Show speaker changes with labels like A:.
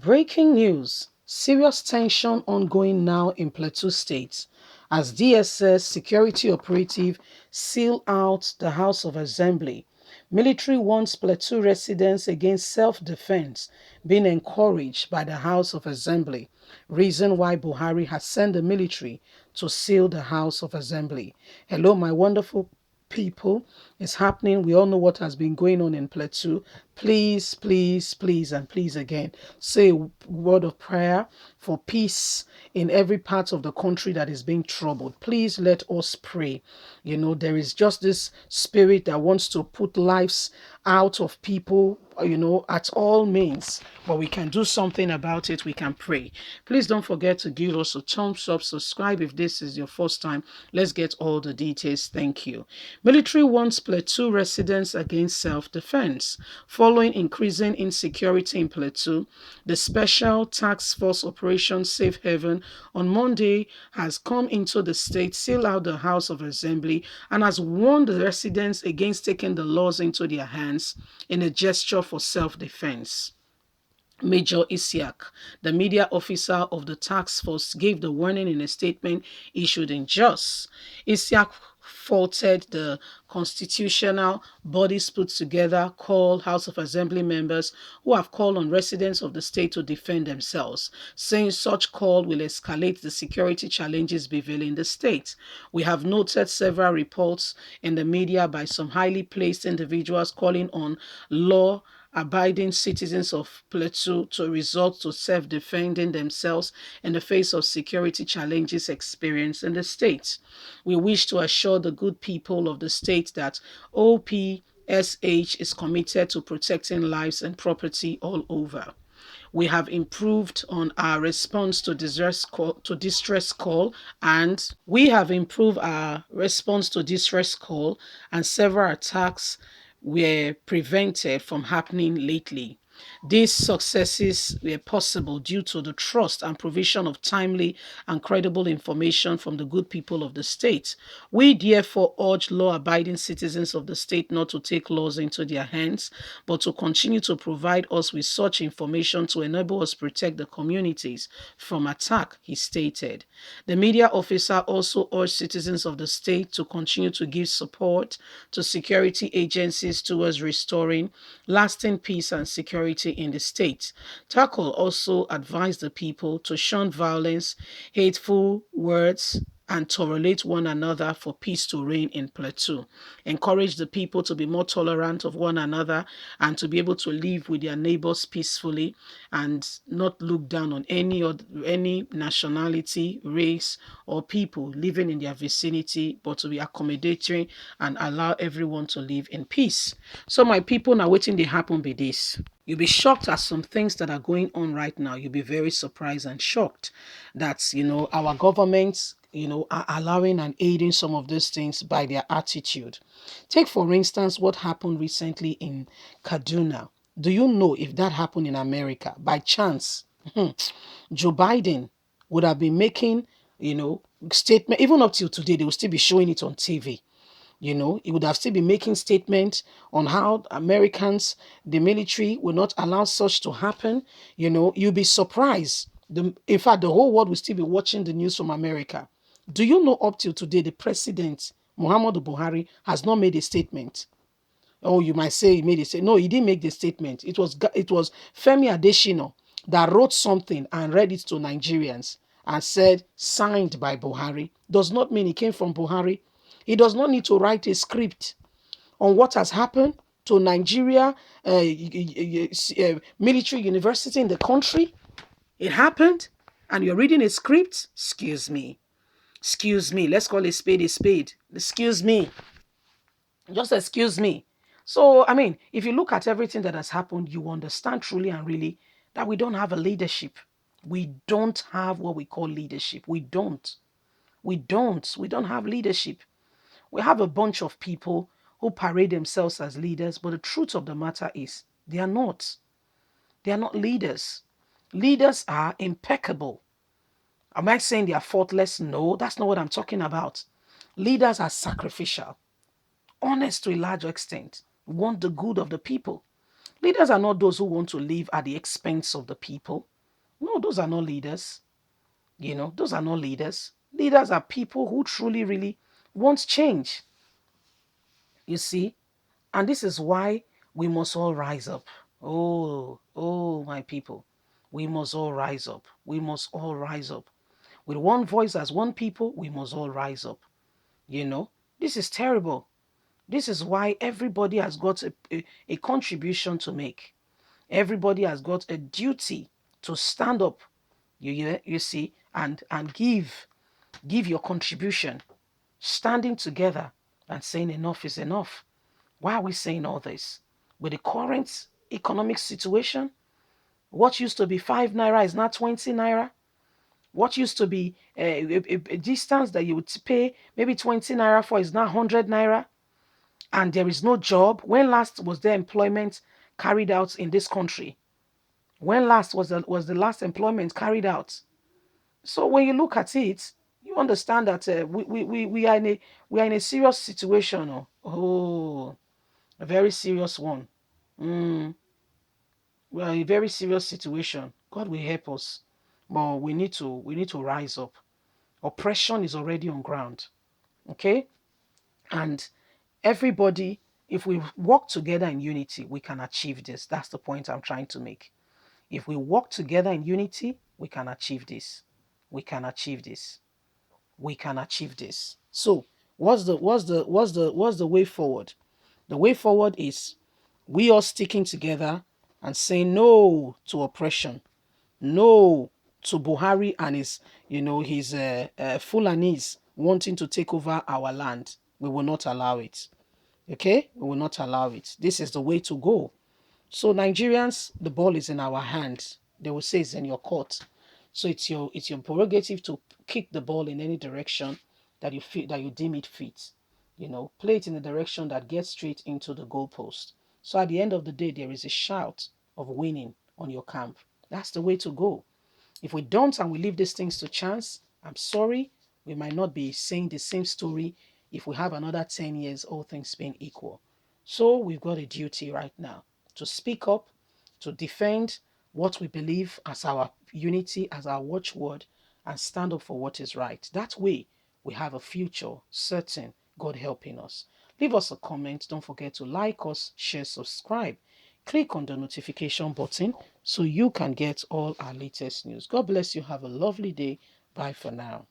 A: Breaking news. Serious tension ongoing now in Plateau State as DSS security operative seal out the House of Assembly. Military warns Plateau residents against self-defense being encouraged by the House of Assembly. Reason why Buhari has sent the military to seal the House of Assembly. Hello, my wonderful people. It's happening. We all know what has been going on in Plateau. Please, please, please, and please again, say a word of prayer for peace in every part of the country that is being troubled. Please let us pray. You know, there is just this spirit that wants to put lives out of people, at all means. But we can do something about it. We can pray. Please don't forget to give us a thumbs up, subscribe if this is your first time. Let's get all the details. Thank you. Military warns Plateau residents against self-defense. Following increasing insecurity in Plateau, the Special Task Force Operation Safe Haven on Monday has come into the state, sealed out the House of Assembly, and has warned the residents against taking the laws into their hands in a gesture for self-defense. Major Isiak, the media officer of the task force, gave the warning in a statement issued in Jos. Isiak faulted the constitutional bodies put together called House of Assembly members who have called on residents of the state to defend themselves, saying such call will escalate the security challenges prevailing in the state. We have noted several reports in the media by some highly placed individuals calling on law abiding citizens of Plateau to resort to self-defending themselves in the face of security challenges experienced in the state. We wish to assure the good people of the state that OPSH is committed to protecting lives and property all over. We have improved on our response to distress call, and several attacks were prevented from happening lately. These successes were possible due to the trust and provision of timely and credible information from the good people of the state. We therefore urge law-abiding citizens of the state not to take laws into their hands, but to continue to provide us with such information to enable us protect the communities from attack, he stated. The media officer also urged citizens of the state to continue to give support to security agencies towards restoring lasting peace and security in the state. Tackle also advised the people to shun violence, hateful words, and tolerate one another for peace to reign in Plateau. Encourage the people to be more tolerant of one another and to be able to live with their neighbors peacefully and not look down on any nationality, race, or people living in their vicinity, but to be accommodating and allow everyone to live in peace. So my people, now waiting they happen be this. You'll be shocked at some things that are going on right now. You'll be very surprised and shocked that, our governments, are allowing and aiding some of these things by their attitude. Take, for instance, what happened recently in Kaduna. Do you know if that happened in America? By chance, Joe Biden would have been making, statement, even up till today, they will still be showing it on TV. He would have still been making statements on how Americans, the military, will not allow such to happen. You'll be surprised. In fact, the whole world will still be watching the news from America. Do you know up till today, the president, Muhammadu Buhari, has not made a statement? Oh, you might say he made a statement. No, he didn't make the statement. It was Femi Adesina that wrote something and read it to Nigerians and said, signed by Buhari. Does not mean it came from Buhari. He does not need to write a script on what has happened to Nigeria, military university in the country. It happened, and you're reading a script? Excuse me. Excuse me. Let's call a spade a spade. Excuse me. Just excuse me. So, if you look at everything that has happened, you understand truly and really that we don't have a leadership. We don't have what we call leadership. We don't. We don't have leadership. We have a bunch of people who parade themselves as leaders, but the truth of the matter is they are not. They are not leaders. Leaders are impeccable. Am I saying they are faultless? No, that's not what I'm talking about. Leaders are sacrificial, honest to a large extent, want the good of the people. Leaders are not those who want to live at the expense of the people. No, those are not leaders. Those are not leaders. Leaders are people who truly, really want change. You see? And this is why we must all rise up. Oh, my people. We must all rise up. We must all rise up. With one voice as one people, we must all rise up. You know, this is terrible. This is why everybody has got a contribution to make. Everybody has got a duty to stand up, you see, and give your contribution, standing together and saying enough is enough. Why are we saying all this? With the current economic situation, what used to be 5 naira is now 20 naira. What used to be a distance that you would pay maybe 20 naira for is now 100 naira. And there is no job. When last was there employment carried out in this country? When last was the last employment carried out? So when you look at it, you understand that we are in a serious situation. Oh, a very serious one. Mm, we are in a very serious situation. God will help us, but we need to rise up. Oppression is already on ground. Okay, and everybody, if we work together in unity, we can achieve this. That's the point I'm trying to make. If we work together in unity, we can achieve this. We can achieve this. We can achieve this. So, what's the way forward? The way forward is we all sticking together and saying no to oppression, no to Buhari and his Fulanis wanting to take over our land. We will not allow it. Okay, we will not allow it. This is the way to go. So Nigerians, the ball is in our hands. They will say it's in your court. So it's your prerogative to kick the ball in any direction that you feel that you deem it fit. Play it in the direction that gets straight into the goalpost. So at the end of the day, there is a shout of winning on your camp. That's the way to go. If we don't and we leave these things to chance, I'm sorry, we might not be saying the same story if we have another 10 years, all things being equal. So we've got a duty right now to speak up, to defend what we believe as our unity, as our watchword, and stand up for what is right. That way, we have a future certain, God helping us. Leave us a comment. Don't forget to like us, share, subscribe. Click on the notification button so you can get all our latest news. God bless you. Have a lovely day. Bye for now.